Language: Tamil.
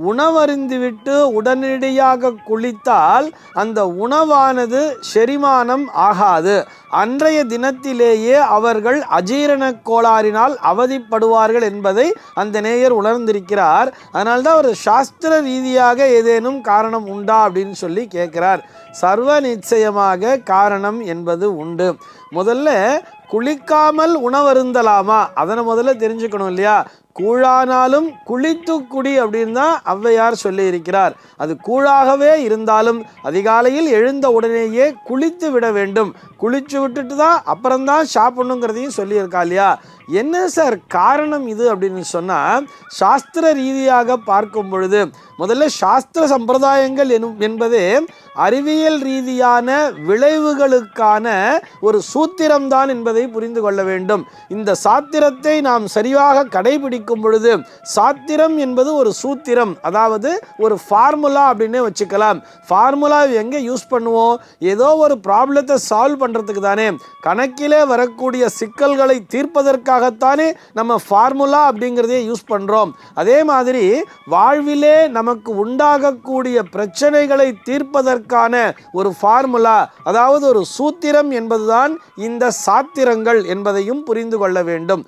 உணவருந்திவிட்டு உடனடியாக குளித்தால் அந்த உணவானது செரிமானம் ஆகாது. அன்றைய தினத்திலேயே அவர்கள் அஜீரண கோளாறினால் அவதிப்படுவார்கள் என்பதை அந்த நேயர் உணர்ந்திருக்கிறார். அதனால்தான் ஒரு சாஸ்திர ரீதியாக ஏதேனும் காரணம் உண்டா அப்படின்னு சொல்லி கேட்கிறார். சர்வ நிச்சயமாக காரணம் என்பது உண்டு. முதல்ல குளிக்காமல் உணவருந்தலாமா, அதனை முதல்ல தெரிஞ்சுக்கணும் இல்லையா? கூழானாலும் குளித்து குடி அப்படின்னு தான் ஔவையார் சொல்லி இருக்கிறார். அது கூழாகவே இருந்தாலும் அதிகாலையில் எழுந்த உடனேயே குளித்து விட வேண்டும். குளிச்சு விட்டுட்டு தான் அப்புறம்தான் சாப்பிடணுங்கிறதையும் சொல்லியிருக்கா இல்லையா? என்ன சார் காரணம் இது அப்படின்னு சொன்னால், சாஸ்திர ரீதியாக பார்க்கும் பொழுது முதல்ல சாஸ்திர சம்பிரதாயங்கள் என்பதே அறிவியல் ரீதியான விளைவுகளுக்கான ஒரு சூத்திரம்தான் என்பதை புரிந்து கொள்ள வேண்டும். இந்த சாத்திரத்தை நாம் சரியாக கடைபிடிக்கும் பொழுது, சாத்திரம் என்பது ஒரு சூத்திரம், அதாவது ஒரு ஃபார்முலா அப்படின்னே வச்சுக்கலாம். ஃபார்முலா எங்கே யூஸ் பண்ணுவோம்? ஏதோ ஒரு ப்ராப்ளத்தை சால்வ் பண்ணுறதுக்கு தானே, கணக்கிலே வரக்கூடிய சிக்கல்களை தீர்ப்பதற்காகத்தானே நம்ம ஃபார்முலா அப்படிங்கிறதே யூஸ் பண்ணுறோம். அதே மாதிரி வாழ்விலே நமக்கு உண்டாகக்கூடிய பிரச்சனைகளை தீர்ப்பதற்கான ஒரு ஃபார்முலா, அதாவது ஒரு சூத்திரம் என்பதுதான் இந்த சாத்திரங்கள் என்பதையும் புரிந்து கொள்ள வேண்டும்.